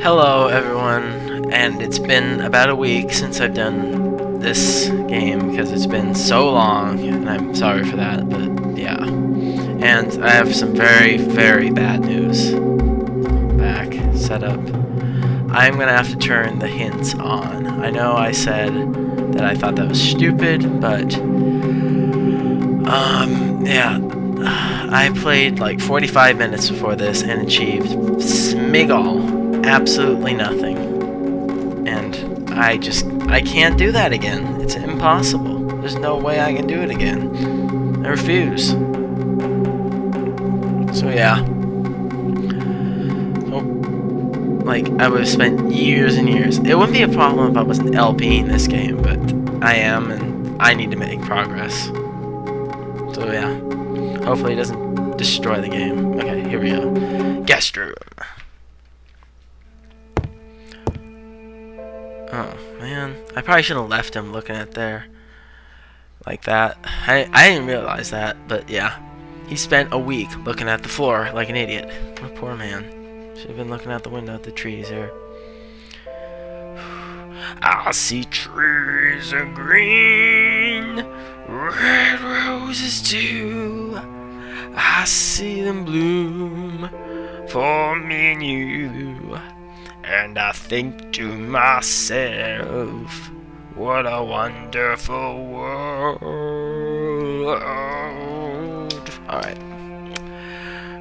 Hello everyone, and it's been about a week since I've done this game because it's been so long, and I'm sorry for that, but yeah. And I have some very, very bad news. Back, set up. I'm gonna have to turn the hints on. I know I said that I thought that was stupid, but yeah. I played like 45 minutes before this and achieved smiggle, absolutely nothing. And I can't do that again. It's impossible. There's no way I can do it again. I refuse. So yeah. Like, I would have spent years and years. It wouldn't be a problem if I wasn't LPing this game, but I am, and I need to make progress. So yeah. Hopefully it doesn't destroy the game. Okay, here we go. Guest room. Oh, man. I probably shouldn't have left him looking at there. Like that. I didn't realize that, but yeah. He spent a week looking at the floor like an idiot. What a poor man. Should have been looking out the window at the trees here. I see trees are green, red roses too. I see them bloom for me and you. And I think to myself, what a wonderful world. Alright.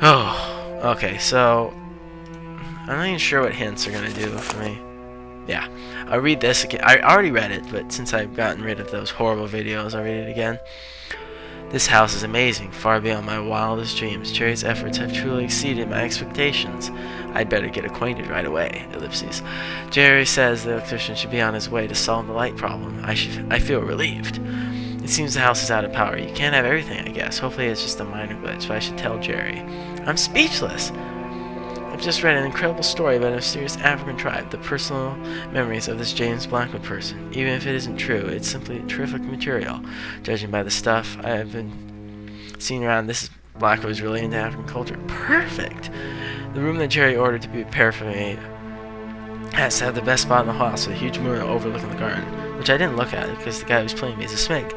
Oh, okay, so I'm not even sure what hints are gonna do for me. Yeah, I'll read this again. I already read it, but since I've gotten rid of those horrible videos, I'll read it again. This house is amazing, far beyond my wildest dreams. Jerry's efforts have truly exceeded my expectations. I'd better get acquainted right away. Ellipses. Jerry says the electrician should be on his way to solve the light problem. I feel relieved. It seems the house is out of power. You can't have everything, I guess. Hopefully it's just a minor glitch, but I should tell Jerry. I'm speechless. I've just read an incredible story about a mysterious African tribe, the personal memories of this James Blackwood person. Even if it isn't true, it's simply terrific material. Judging by the stuff I have been seeing around, this Blackwood is really into African culture. Perfect! The room that Jerry ordered to be prepared for me has to have the best spot in the house, with a huge mirror overlooking the garden, which I didn't look at because the guy who's playing me is a smig.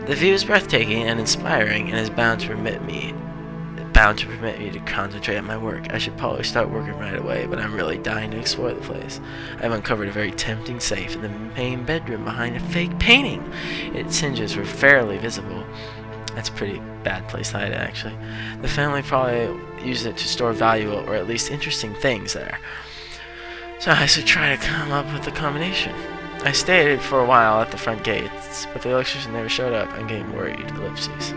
The view is breathtaking and inspiring, and is bound to permit me to concentrate on my work. I should probably start working right away, but I'm really dying to explore the place. I've uncovered a very tempting safe in the main bedroom behind a fake painting. Its hinges were fairly visible. That's a pretty bad place to hide it, actually. The family probably used it to store valuable, or at least interesting things there. So I should try to come up with a combination. I stayed for a while at the front gates, but the electrician never showed up. I'm getting worried. Ellipses.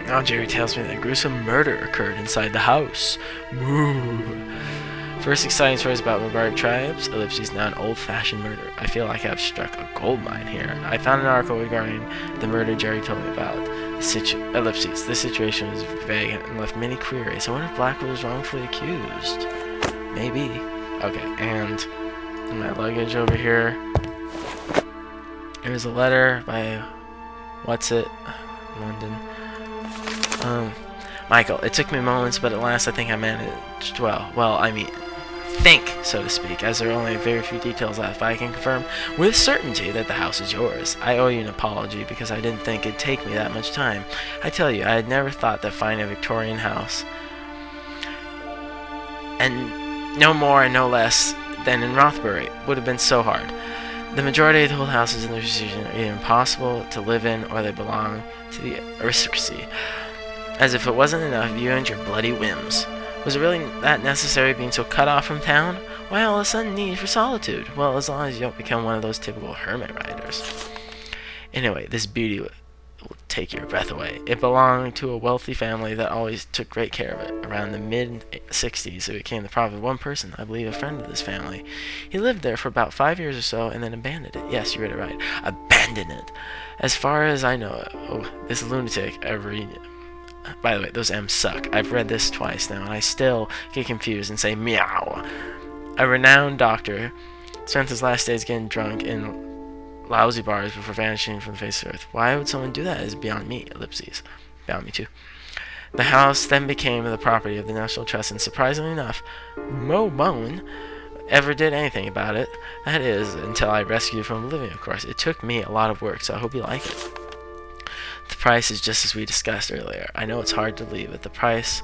Now Jerry tells me that a gruesome murder occurred inside the house. Moo. First exciting stories about barbaric tribes. Ellipses, now an old-fashioned murder. I feel like I've struck a gold mine here. I found an article regarding the murder Jerry told me about. Ellipses. This situation was vague and left many queries. I wonder if Blackwood was wrongfully accused. Maybe. Okay, and my luggage over here. Here's a letter by London. Michael, it took me moments, but at last I think I managed well. Well, I mean, think, so to speak, as there are only very few details left. But I can confirm with certainty that the house is yours. I owe you an apology because I didn't think it'd take me that much time. I tell you, I had never thought that finding a Victorian house, and no more and no less than in Rothbury, would have been so hard. The majority of the old houses in the region are either impossible to live in or they belong to the aristocracy. As if it wasn't enough, you and your bloody whims. Was it really that necessary being so cut off from town? Why all of a sudden need for solitude? Well, as long as you don't become one of those typical hermit riders. Anyway, this beauty will take your breath away. It belonged to a wealthy family that always took great care of it. Around the mid-60s, it became the property of one person, I believe a friend of this family. He lived there for about 5 years or so and then abandoned it. Yes, you read it right. Abandoned it. As far as I know, this lunatic by the way, those M's suck. I've read this twice now, and I still get confused and say meow. A renowned doctor spent his last days getting drunk in lousy bars before vanishing from the face of the earth. Why would someone do that is beyond me. Ellipses. Beyond me too. The house then became the property of the National Trust, and surprisingly enough, Mo Bone ever did anything about it. That is, until I rescued from oblivion, of course. It took me a lot of work, so I hope you like it. The price is just as we discussed earlier. I know it's hard to believe, but the price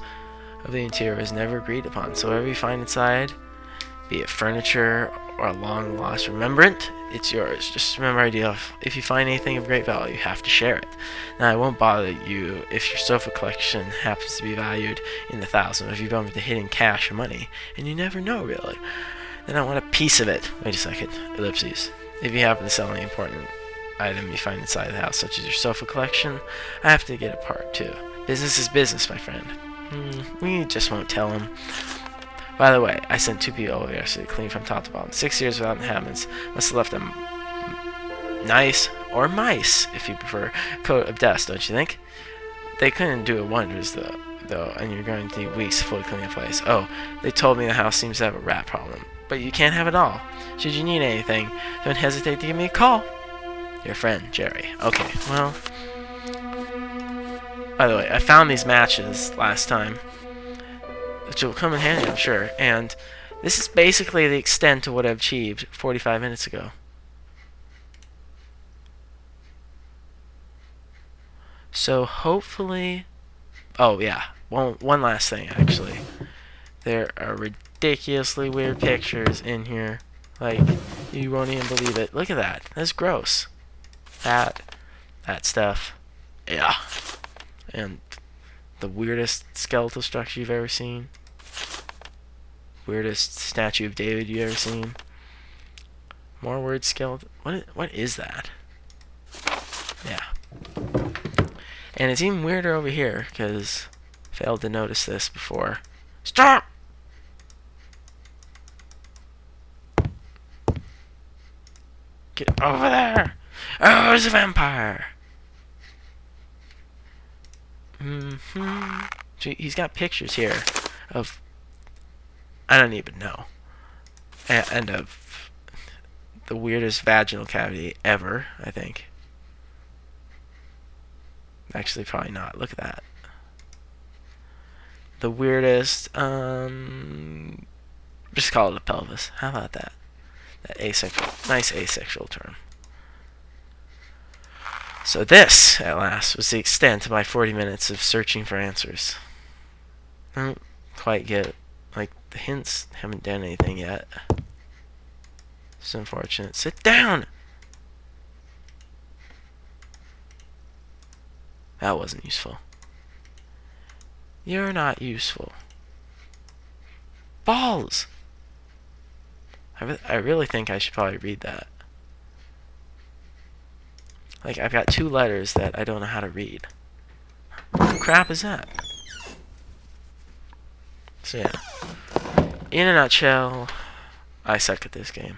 of the interior is never agreed upon. So whatever you find inside, be it furniture or a long lost remembrance, it's yours. Just remember our deal. If you find anything of great value, you have to share it. Now, I won't bother you if your sofa collection happens to be valued in the thousands, if you bump into hidden cash or money, and you never know, really. Then I want a piece of it. Wait a second. Ellipses. If you happen to sell any important item you find inside the house, such as your sofa collection, I have to get a part too. Business is business, my friend. We just won't tell him. By the way, I sent 2 people over yesterday, clean from top to bottom. 6 years without inhabitants. Must have left them nice, or mice, if you prefer, coat of dust, don't you think? They couldn't do wonders, though, and you're going to need weeks to fully clean the place. Oh, they told me the house seems to have a rat problem. But you can't have it all. Should you need anything, don't hesitate to give me a call. Your friend, Jerry. Okay, well... By the way, I found these matches last time, which will come in handy, I'm sure, and this is basically the extent of what I've achieved 45 minutes ago. So hopefully... Oh, yeah. One last thing, actually. There are ridiculously weird pictures in here. Like, you won't even believe it. Look at that. That's gross. That stuff. Yeah. And the weirdest skeletal structure you've ever seen. Weirdest statue of David you've ever seen. More weird skeleton. What is that? Yeah. And it's even weirder over here, because I failed to notice this before. Stop! Get over there! Oh, there's a vampire! He's got pictures here of... I don't even know. And of the weirdest vaginal cavity ever, I think. Actually, probably not. Look at that. The weirdest, just call it a pelvis. How about that? That asexual, nice asexual term. So this, at last, was the extent of my 40 minutes of searching for answers. I don't quite get it. Like, the hints haven't done anything yet. It's unfortunate. Sit down! That wasn't useful. You're not useful. Balls! I really think I should probably read that. Like, I've got 2 letters that I don't know how to read. What crap is that? So yeah. In a nutshell, I suck at this game.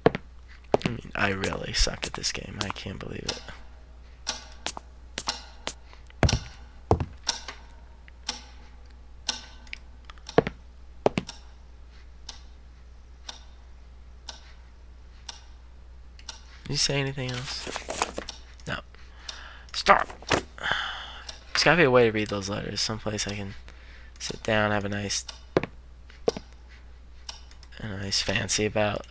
I mean, I really suck at this game. I can't believe it. Did you say anything else? No. Stop! There's gotta be a way to read those letters. Someplace I can sit down, have a nice fancy about.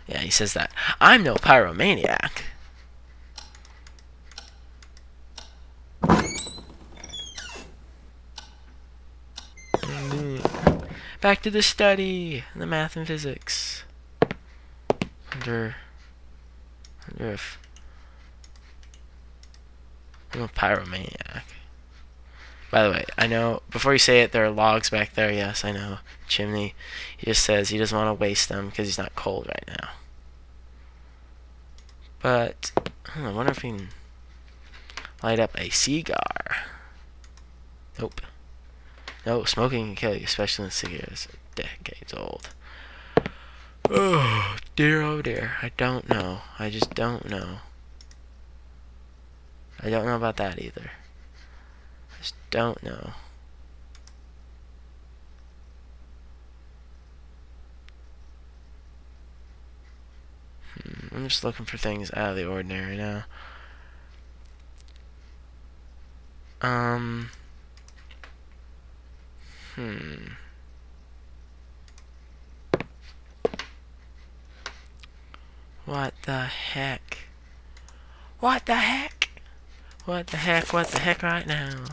Yeah, he says that. I'm no pyromaniac. Back to the study, the math and physics. Wonder if I'm a pyromaniac. By the way, I know, before you say it, there are logs back there. Yes, I know. Chimney. He just says he doesn't want to waste them because he's not cold right now. But, I wonder if he can light up a cigar. Nope. No, smoking can kill you, especially when cigars are decades old. Oh dear, I don't know. I just don't know. I don't know about that either. I just don't know. I'm just looking for things out of the ordinary now. What the heck? What the heck? What the heck? What the heck right now?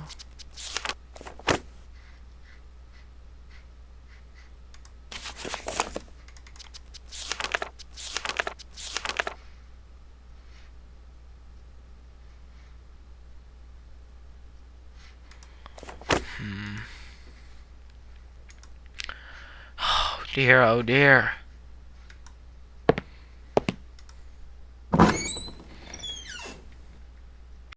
Oh dear, oh dear.